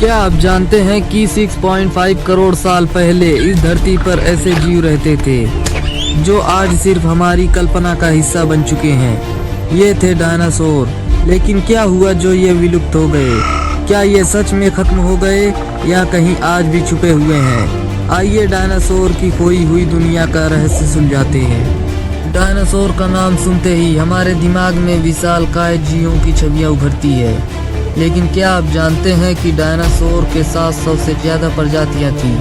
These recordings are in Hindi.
क्या आप जानते हैं कि 6.5 करोड़ साल पहले इस धरती पर ऐसे जीव रहते थे जो आज सिर्फ हमारी कल्पना का हिस्सा बन चुके हैं। ये थे डायनासोर। लेकिन क्या हुआ जो ये विलुप्त हो गए? क्या ये सच में खत्म हो गए या कहीं आज भी छुपे हुए हैं? आइए डायनासोर की खोई हुई दुनिया का रहस्य सुलझाते हैं। डायनासोर का नाम सुनते ही हमारे दिमाग में विशालकाय जीवों की छवियां उभरती है। लेकिन क्या आप जानते हैं कि डायनासोर के 700 से ज़्यादा प्रजातियां थीं?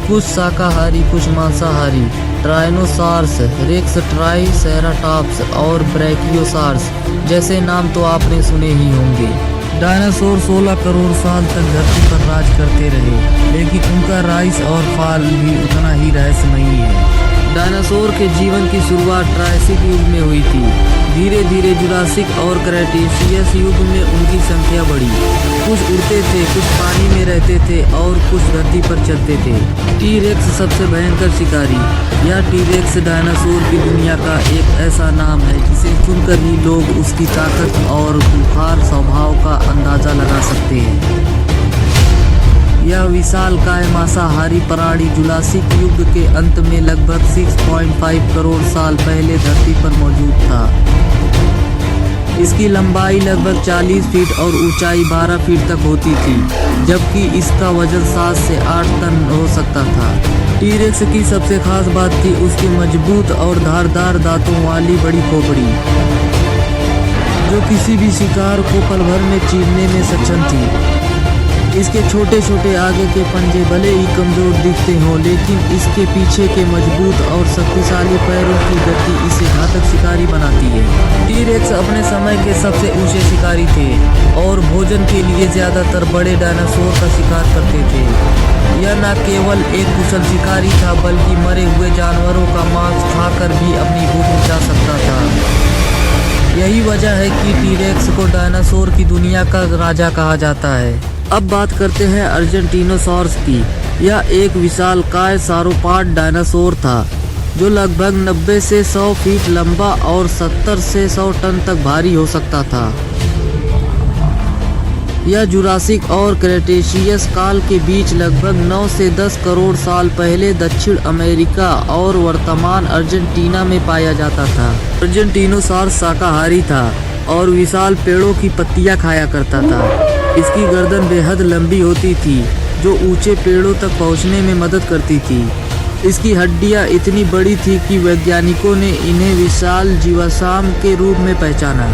कुछ शाकाहारी, कुछ मांसाहारी। ट्राइनोसार्स, रेक्स, ट्राइसेराटॉप्स और ब्रैकियोसार्स जैसे नाम तो आपने सुने ही होंगे। डायनासोर 16 करोड़ साल तक धरती पर राज करते रहे, लेकिन उनका राइज और फॉल भी उतना ही रहस्यमयी है। डायनासोर के जीवन की शुरुआत ट्रायसिक युग में हुई थी। धीरे धीरे जुरासिक और क्रेटेशियस युग में उनकी संख्या बढ़ी। कुछ उड़ते थे, कुछ पानी में रहते थे और कुछ धरती पर चलते थे। टी-रेक्स सबसे भयंकर शिकारी। यह टी-रेक्स डायनासोर की दुनिया का एक ऐसा नाम है जिसे सुनकर ही लोग उसकी ताकत और खूंखार स्वभाव का अंदाजा लगा सकते हैं। यह विशालकाय मांसाहारी प्राणी जुरासिक युग के अंत में लगभग 6.5 करोड़ साल पहले धरती पर मौजूद था। इसकी लंबाई लगभग 40 फीट और ऊंचाई 12 फीट तक होती थी, जबकि इसका वजन 7 से 8 टन हो सकता था। टी-रेक्स की सबसे खास बात थी उसकी मजबूत और धारदार दांतों वाली बड़ी खोपड़ी, जो किसी भी शिकार को पल भर में चीरने में सक्षम थी। इसके छोटे छोटे आगे के पंजे भले ही कमजोर दिखते हों, लेकिन इसके पीछे के मजबूत और शक्तिशाली पैरों की गति इसे घातक शिकारी बनाती है। टी-रेक्स अपने समय के सबसे ऊंचे शिकारी थे और भोजन के लिए ज्यादातर बड़े डायनासोर का शिकार करते थे। यह न केवल एक कुशल शिकारी था, बल्कि मरे हुए जानवरों का मांस खाकर भी अपनी भूख मिटा सकता था। यही वजह है कि टी-रेक्स को डायनासोर की दुनिया का राजा कहा जाता है। अब बात करते हैं अर्जेंटिनोसॉर्स की। यह एक विशालकाय sauropod डायनासोर था जो लगभग 90 से 100 फीट लंबा और 70 से 100 टन तक भारी हो सकता था। यह जुरासिक और क्रेटेशियस काल के बीच लगभग 9 से 10 करोड़ साल पहले दक्षिण अमेरिका और वर्तमान अर्जेंटीना में पाया जाता था। अर्जेंटिनोसॉर्स शाकाहारी था और विशाल पेड़ों की पत्तियां खाया करता था। इसकी गर्दन बेहद लंबी होती थी, जो ऊंचे पेड़ों तक पहुंचने में मदद करती थी। इसकी हड्डियां इतनी बड़ी थी कि वैज्ञानिकों ने इन्हें विशाल जीवाश्म के रूप में पहचाना।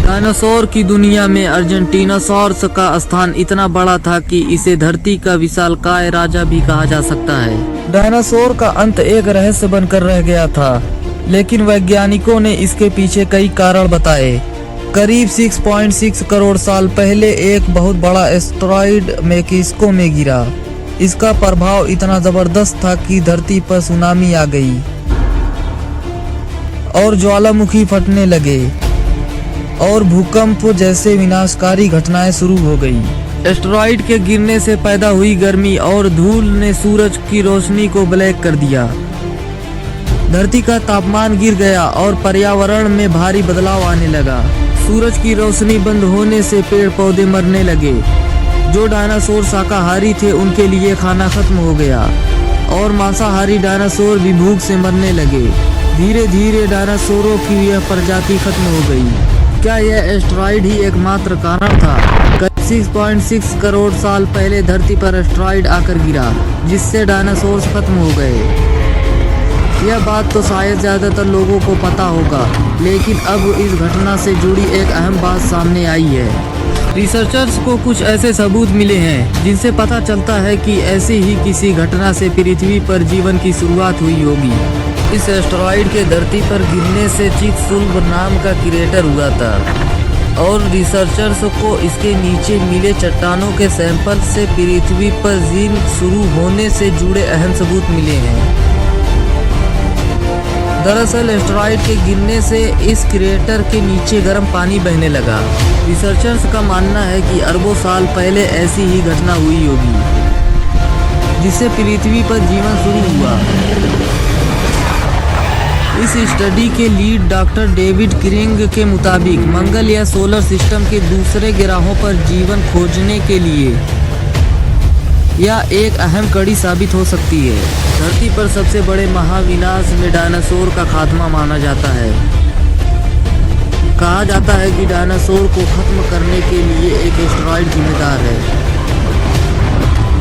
डायनासोर की दुनिया में अर्जेंटिनोसॉर्स का स्थान इतना बड़ा था कि इसे धरती का विशालकाय राजा भी कहा जा सकता है। डायनासोर का अंत एक रहस्य बनकर रह गया था, लेकिन वैज्ञानिकों ने इसके पीछे कई कारण बताए। करीब 6.6 करोड़ साल पहले एक बहुत बड़ा एस्टेरॉयड मैक्सिको में गिरा। इसका प्रभाव इतना जबरदस्त था कि धरती पर सुनामी आ गई और ज्वालामुखी फटने लगे और भूकंप जैसे विनाशकारी घटनाएं शुरू हो गई। एस्टेरॉयड के गिरने से पैदा हुई गर्मी और धूल ने सूरज की रोशनी को ब्लैक कर दिया। धरती का तापमान गिर गया और पर्यावरण में भारी बदलाव आने लगा। सूरज की रोशनी बंद होने से पेड़ पौधे मरने लगे। जो डायनासोर शाकाहारी थे उनके लिए खाना खत्म हो गया और मांसाहारी डायनासोर भी भूख से मरने लगे। धीरे धीरे डायनासोरों की यह प्रजाति खत्म हो गई। क्या यह एस्टेरॉयड ही एकमात्र कारण था? 6.6 करोड़ साल पहले धरती पर एस्टेरॉयड आकर गिरा, जिससे डायनासोर खत्म हो गए। यह बात तो शायद ज़्यादातर लोगों को पता होगा, लेकिन अब इस घटना से जुड़ी एक अहम बात सामने आई है। रिसर्चर्स को कुछ ऐसे सबूत मिले हैं जिनसे पता चलता है कि ऐसी ही किसी घटना से पृथ्वी पर जीवन की शुरुआत हुई होगी। इस एस्टेरॉयड के धरती पर गिरने से चिकसुल्ब नाम का क्रेटर हुआ था और रिसर्चर्स को इसके नीचे मिले चट्टानों के सैंपल से पृथ्वी पर जीवन शुरू होने से जुड़े अहम सबूत मिले हैं। दरअसल एस्टेरॉयड के गिरने से इस क्रेटर के नीचे गर्म पानी बहने लगा। रिसर्चर्स का मानना है कि अरबों साल पहले ऐसी ही घटना हुई होगी, जिससे पृथ्वी पर जीवन शुरू हुआ। इस स्टडी के लीड डॉक्टर डेविड क्रिंग के मुताबिक मंगल या सोलर सिस्टम के दूसरे ग्रहों पर जीवन खोजने के लिए या एक अहम कड़ी साबित हो सकती है। धरती पर सबसे बड़े महाविनाश में डायनासोर का खात्मा माना जाता है। कहा जाता है कि डायनासोर को खत्म करने के लिए एक एस्टेरॉयड जिम्मेदार है।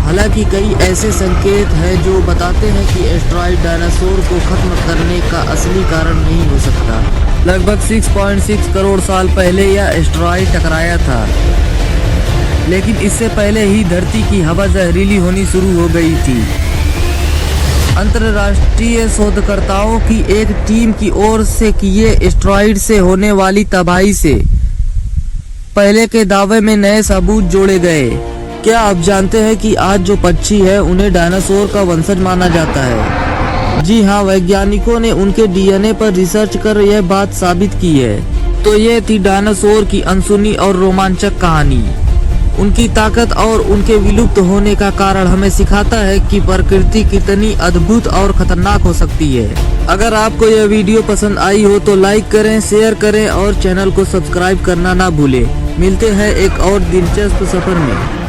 हालांकि कई ऐसे संकेत हैं जो बताते हैं कि एस्टेरॉयड डायनासोर को खत्म करने का असली कारण नहीं हो सकता। लगभग 6.6 करोड़ साल पहले यह एस्टेरॉयड टकराया था, लेकिन इससे पहले ही धरती की हवा जहरीली होनी शुरू हो गई थी। अंतर्राष्ट्रीय शोधकर्ताओं की एक टीम की ओर से किए एस्टेरॉयड से होने वाली तबाही से पहले के दावे में नए सबूत जोड़े गए। क्या आप जानते हैं कि आज जो पक्षी है उन्हें डायनासोर का वंशज माना जाता है? जी हाँ, वैज्ञानिकों ने उनके डीएनए पर रिसर्च कर यह बात साबित की है। तो ये थी डायनासोर की अनसुनी और रोमांचक कहानी। उनकी ताकत और उनके विलुप्त होने का कारण हमें सिखाता है कि प्रकृति कितनी अद्भुत और खतरनाक हो सकती है। अगर आपको यह वीडियो पसंद आई हो तो लाइक करें, शेयर करें और चैनल को सब्सक्राइब करना ना भूलें। मिलते हैं एक और दिलचस्प सफर में।